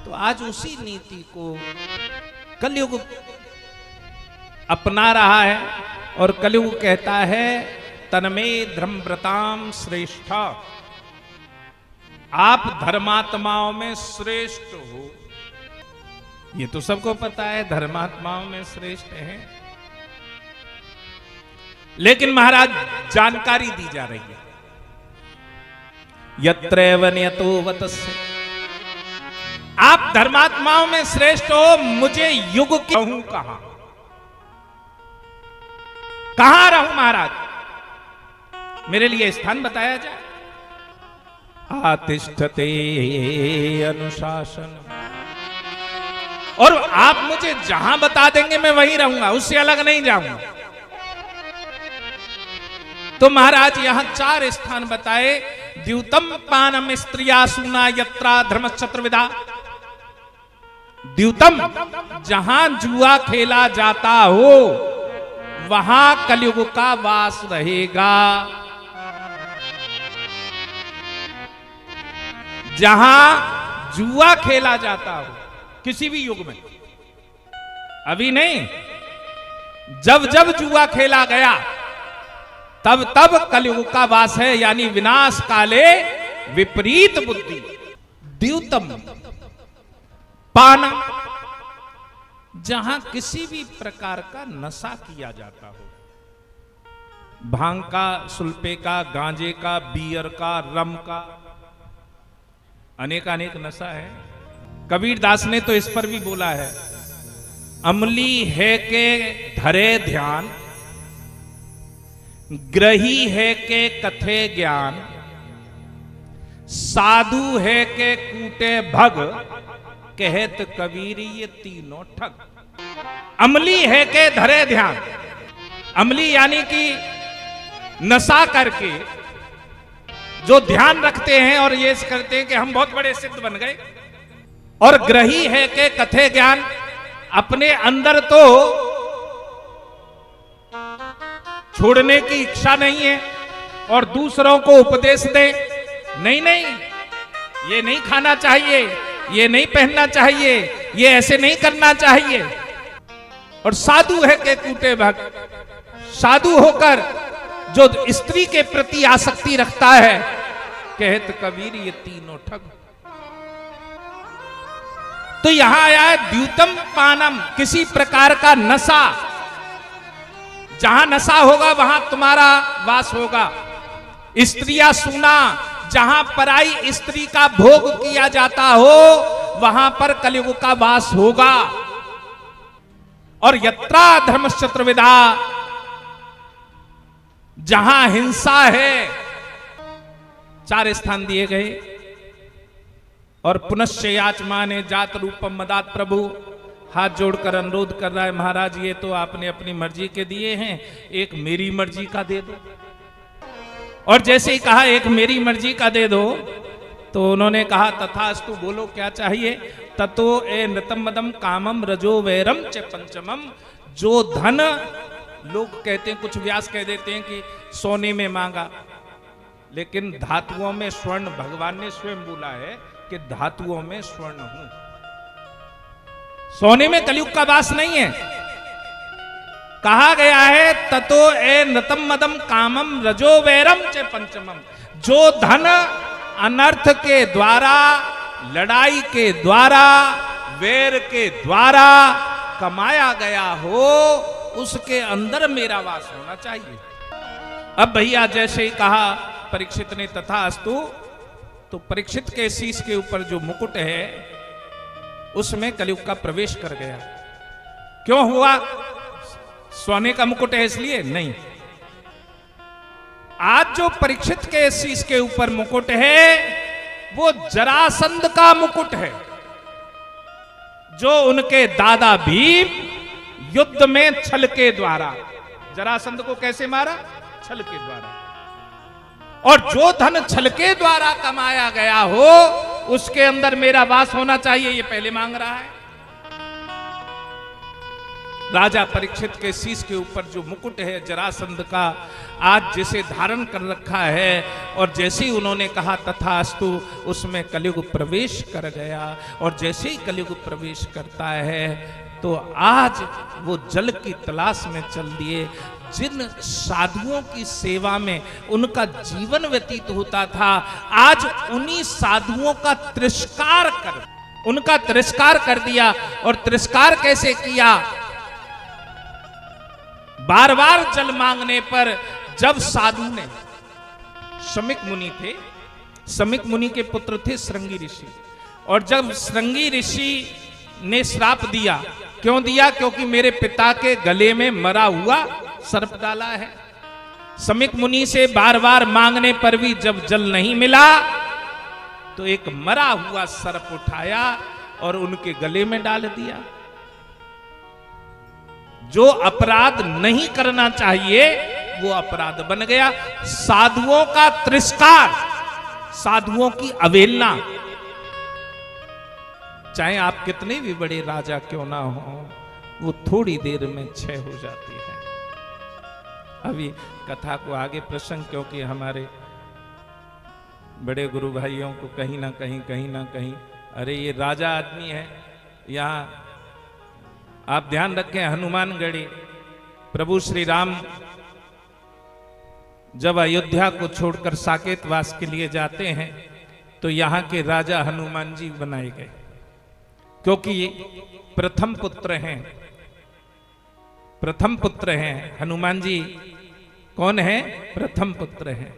तो आज उसी नीति को कलयुग अपना रहा है और कलयुग कहता है तन्मे धर्मव्रताम श्रेष्ठ, आप धर्मात्माओं में श्रेष्ठ हो। ये तो सबको पता है धर्मात्माओं में श्रेष्ठ है, लेकिन महाराज जानकारी दी जा रही है यत्रैव नियतो वतस्य, आप धर्मात्माओं में श्रेष्ठ हो, मुझे युग की रहूं कहां, कहां रहूं महाराज, मेरे लिए स्थान बताया जाए। आतिष्ठते अनुशासन, और आप मुझे जहां बता देंगे मैं वहीं रहूंगा, उससे अलग नहीं जाऊंगा। तो महाराज यहां 4 स्थान बताए। द्यूतम पानम स्त्रिया सुना यत्रा धर्मश्चतुर्विधा, द्यूतम जहां जुआ खेला जाता हो वहां कलयुग का वास रहेगा। जहां जुआ खेला जाता हो किसी भी युग में, अभी नहीं, जब जब जुआ खेला गया तब तब कलयुग का वास है, यानी विनाश काले विपरीत बुद्धि। द्यूतम पाना, जहां किसी भी प्रकार का नशा किया जाता हो, भांग का, सुल्फे का, गांजे का, बियर का, रम का, अनेक अनेक नशा है। कबीर दास ने तो इस पर भी बोला है, अमली है के धरे ध्यान, ग्रही है के कथे ज्ञान, साधु है के कूटे भग, कहत कबीर ये तीनों ठग। अमली है के धरे ध्यान, अमली यानी कि नशा करके जो ध्यान रखते हैं और ये करते हैं कि हम बहुत बड़े सिद्ध बन गए। और ग्रही है के कथे ज्ञान, अपने अंदर तो छोड़ने की इच्छा नहीं है और दूसरों को उपदेश दे, नहीं नहीं ये नहीं खाना चाहिए, ये नहीं पहनना चाहिए, ये ऐसे नहीं करना चाहिए। और साधु है के कूटे भग, साधु होकर जो स्त्री के प्रति आसक्ति रखता है, कहत कबीर ये तीनों ठग। तो यहां आया है द्यूतम पानम, किसी प्रकार का नशा, जहां नशा होगा वहां तुम्हारा वास होगा। स्त्रियां सुना, जहां पराई स्त्री का भोग किया जाता हो वहां पर कलयुग का वास होगा। और यत्रा धर्मश्चतुर्विधा, जहां हिंसा है, 4 स्थान दिए गए। और पुनश्च याचमाने जात रूपम मदात, प्रभु हाथ जोड़कर अनुरोध कर रहा है, महाराज ये तो आपने अपनी मर्जी के दिए हैं, एक मेरी मर्जी का दे दो। और जैसे ही कहा एक मेरी मर्जी का दे दो, तो उन्होंने कहा तथास्तु, बोलो क्या चाहिए। ततो ए नृतम मदम कामम रजो वैरम च पंचमम, जो धन, लोग कहते हैं, कुछ व्यास कह देते हैं कि सोने में मांगा, लेकिन धातुओं में स्वर्ण, भगवान ने स्वयं बोला है कि धातुओं में स्वर्ण हूं, सोने में कलयुग का वास नहीं है। कहा गया है ततो ए नृतम मदम कामम रजो वैरम च पंचमम, जो धन अनर्थ के द्वारा, लड़ाई के द्वारा, वैर के द्वारा कमाया गया हो, उसके अंदर मेरा वास होना चाहिए। अब भैया जैसे ही कहा परीक्षित ने तथास्तु, तो परीक्षित के शीश के ऊपर जो मुकुट है उसमें कलयुग का प्रवेश कर गया। क्यों हुआ? सोने का मुकुट है इसलिए नहीं। आज जो परीक्षित के शीश के ऊपर मुकुट है वो जरासंध का मुकुट है, जो उनके दादा भीम युद्ध में छल के द्वारा, जरासंध को कैसे मारा? छल के द्वारा। और जो धन छल के द्वारा कमाया गया हो उसके अंदर मेरा वास होना चाहिए, ये पहले मांग रहा है। राजा परीक्षित के शीश के ऊपर जो मुकुट है जरासंध का, आज जिसे धारण कर रखा है, और जैसे ही उन्होंने कहा तथास्तु, उसमें कलयुग प्रवेश कर गया। और जैसे ही कलयुग प्रवेश करता है तो आज वो जल की तलाश में चल दिए। जिन साधुओं की सेवा में उनका जीवन व्यतीत होता था, आज उन्हीं साधुओं का तिरस्कार उनका तिरस्कार कर दिया। और तिरस्कार कैसे किया? बार बार जल मांगने पर जब साधु ने, शमीक मुनि थे, शमीक मुनि के पुत्र थे श्रृंगी ऋषि, और जब श्रृंगी ऋषि ने श्राप दिया, क्यों दिया? क्योंकि मेरे पिता के गले में मरा हुआ सर्प डाला है। शमीक मुनि से बार बार मांगने पर भी जब जल नहीं मिला तो एक मरा हुआ सर्प उठाया और उनके गले में डाल दिया। जो अपराध नहीं करना चाहिए वो अपराध बन गया। साधुओं का तिरस्कार, साधुओं की अवहेलना, चाहे आप कितने भी बड़े राजा क्यों ना हो, वो थोड़ी देर में क्षय हो जाती है। अभी कथा को आगे प्रसंग, क्योंकि हमारे बड़े गुरु भाइयों को कहीं ना कहीं अरे ये राजा आदमी है। यहाँ आप ध्यान रखें, हनुमानगढ़ी प्रभु श्री राम जब अयोध्या को छोड़कर साकेत वास के लिए जाते हैं तो यहाँ के राजा हनुमान जी बनाए गए, क्योंकि ये प्रथम पुत्र हैं। हनुमान जी कौन है? प्रथम पुत्र हैं।